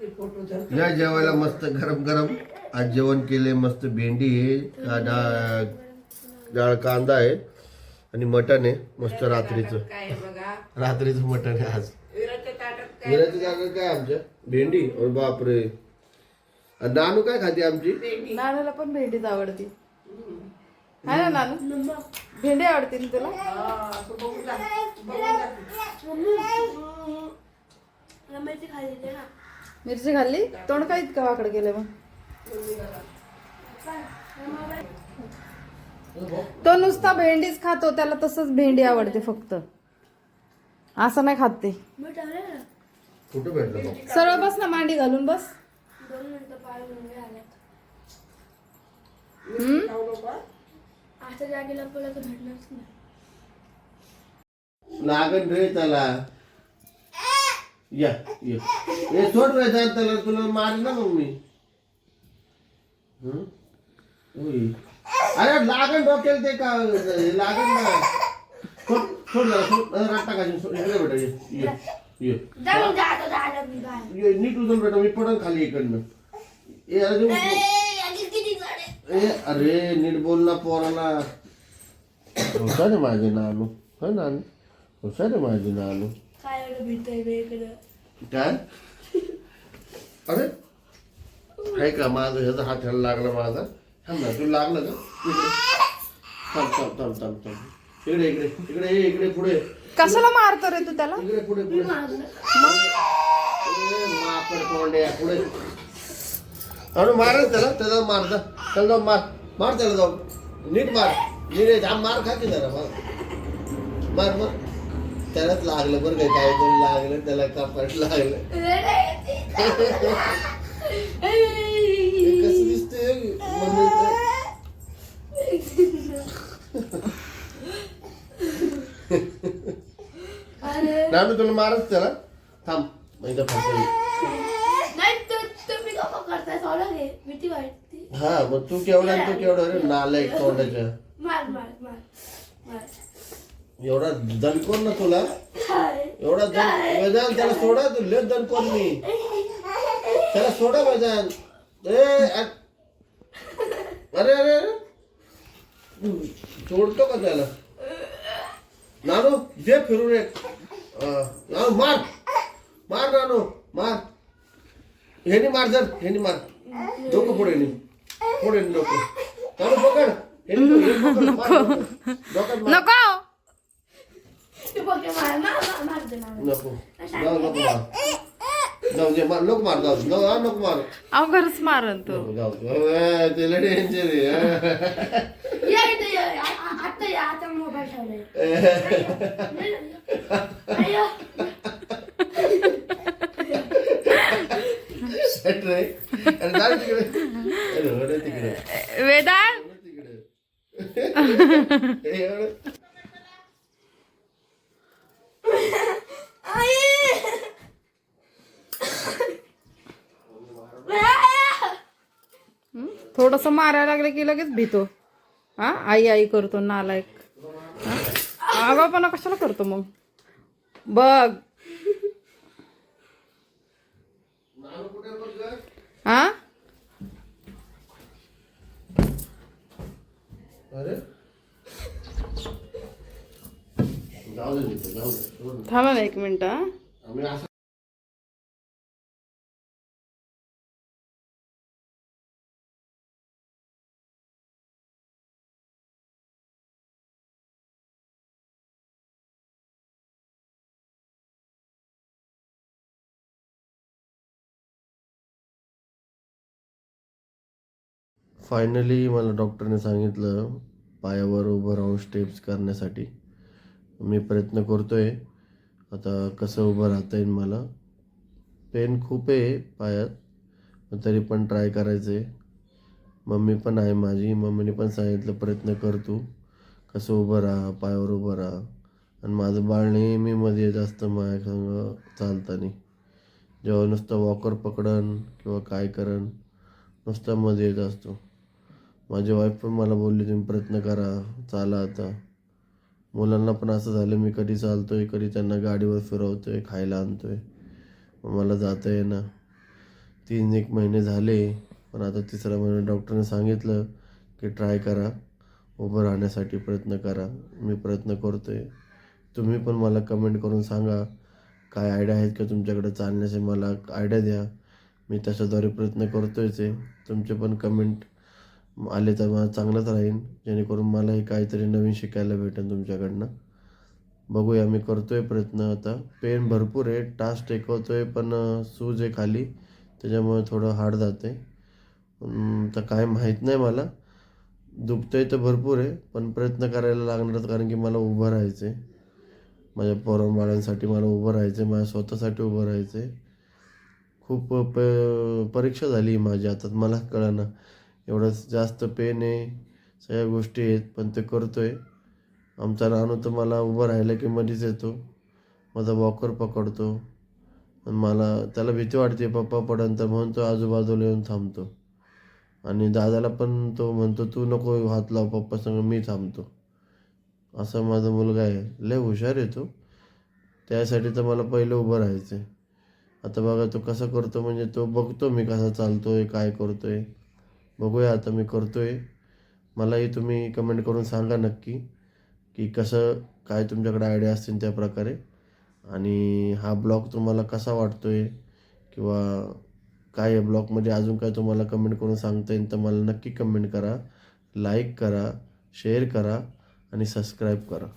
या जेवायला मस्त गरम गरम आज जेवण केले. मस्त भेंडी आहे, डाळ कांदा आहे आणि मटण आहे मस्त रात्रीचं. रात्रीचं मटण आहे आज. विराच्या जागा काय आमच्या भेंडी. बापरे. नानू काय खाते आमची. नानूला पण भेंडीच आवडते. है ना नानू, भेंडी आवडते ना तुला. मिरची खाल्ली, तोंड काय इतकं वाकड गेलं मग. तो नुसता भेंडीच खातो, त्याला तसंच भेंडी आवडते फक्त, असं नाही खात ते. कुठं भेटलं सरळ बस ना, मांडी घालून बस. लागन रे त्याला. या ये सोड रे त्याला, तुला मार ना मग मी. अरे लागन डोक्याला ते का लागन ना. सोड जरा, सोड राटा का. इकडे बेटा ये नीट उचल बेटा, मी पडन खाली इकडनं. अरे नीट बोल ना पोराला. हुशार आहे माझे नानू. हो नानू हुशार आहे माझे नानू. काय अरे आहे का माझं ह्याचा हात ह्याला लागला माझा. थांब ना, तुला लागलं का. थांब थांब थांब थांब थांब. इकडे इकडे इकडे इकडे पुढे. कशाला मारतो रे तू त्याला. इकडे पुढे पुढे. माकड तोंड्या पुढे. अरे मार त्याला, त्याला मार जा. त्याला जाऊन मार, मार त्याला जाऊन. नीट मार, नीट मार खा की जरा. मार मार. त्यालाच लागलं बरं काय, काय तरी लागलं त्याला, कपाट लागलं. कसं दिसतंय नानू, तुला मारच त्याला. थांब इथं फक्त. हा मग तू केवढा तू केवढा रे नालायक तोंडाच्या. एवढा दणकोर ना तुला. एवढा वेदान त्याला सोडा. तू लय दणकोर मी. त्याला सोडा वेदान. अरे अरे सोडतो का त्याला. नानू दे फिरून एक. नानू मार मार. नानू मार. ह्यानी मार जर, ह्यानी मार. डोकं पुढे नाही, पुढे डोकं. नानू पकड. नको नको जाऊ दे. नको मार. जाऊ नको मार. अहो खरंच मारन तो. जाऊ त्याला डेंजर तिकडे वेदांत. थोडस मारायला लागलं की लगेच भीतो. हा आई आई करतो नालायक. आगाऊपणा कशाला करतो मग. बघ हा. थांबा ना एक मिनिट. फायनली मला डॉक्टरने सांगितलं पायावर उभं राहून स्टेप्स करण्यासाठी. मी प्रयत्न करतोय. आता कसं उभं राहता येईल मला. पेन खूप आहे पायात, पण तरी पण ट्राय करायचं आहे. मम्मी पण आहे माझी. मम्मीने पण सांगितलं प्रयत्न कर तू. कसं उभं राहा, पायावर उभं राहा. आणि माझं बाळ नेहमी मध्ये जास्त माझ्या संग चालताना. जेव्हा नुसतं वॉकर पकडन किंवा काय करन, नुसतं मध्ये येत असतो. माझी वाईफ पण मला बोलली तुम्ही प्रयत्न करा, चाला आता. मुलांना पण असं झालं, मी कधी चालतोय, कधी त्यांना गाडीवर फिरवतोय, खायला आणतोय, मला जाता येईना. 3-1 महिने झाले, पण आता 3रा महिना डॉक्टरने सांगितलं की ट्राय करा, उभं राहण्यासाठी प्रयत्न करा. मी प्रयत्न करतो आहे. तुम्ही पण मला कमेंट करून सांगा, काय आयडिया आहेत का तुमच्याकडे चालण्याचे, मला आयडिया द्या. मी तशाद्वारे प्रयत्न करतोयच आहे. तुमचे पण कमेंट आले तर मला चांगलंच राहील, जेणेकरून मलाही काहीतरी नवीन शिकायला भेटेल तुमच्याकडनं. बघूया, मी करतोय प्रयत्न. आता पेन भरपूर आहे, टास्क टेकवतोय, पण सूज आहे खाली, त्याच्यामुळे थोडं हार्ड जाते. तर काय माहीत नाही मला. दुखतंय तर भरपूर आहे, पण प्रयत्न करायला लागणारच, कारण की मला उभं राहायचं आहे. माझ्या पोरांबाळांसाठी मला उभं राहायचं आहे, माझ्या स्वतःसाठी उभं राहायचं आहे. खूप परीक्षा झाली माझी आता, मला कळना. एवढं जास्त पेन आहे, सगळ्या गोष्टी आहेत, पण ते करतोय. आमचा रानू तर मला उभं राहिलं की मध्येच येतो, माझा वॉकर पकडतो, आणि मला त्याला भीती वाटते पप्पा पडन तर, म्हणून तो आजूबाजूला येऊन थांबतो. आणि दादाला पण तो म्हणतो तू नको हात लाव पप्पा संग, मी थांबतो. असं माझा मुलगा आहे, लय हुशार आहे तो. त्यासाठी तर मला पहिलं उभं राहायचं आहे. आता बघा तो कसं करतो, म्हणजे तो बघतो मी कसा चालतोय, काय करतोय. बघूया, आता मी करतोय. मलाही तुम्ही कमेंट करून सांगा नक्की की कसं काय तुमच्याकडे आयडिया असतील त्या प्रकारे. आणि हा ब्लॉग तुम्हाला कसा वाटतोय, किंवा काय या ब्लॉगमध्ये अजून काय तुम्हाला कमेंट करून सांगता येईल तर मला नक्की कमेंट करा. लाईक करा, शेअर करा आणि सबस्क्राईब करा.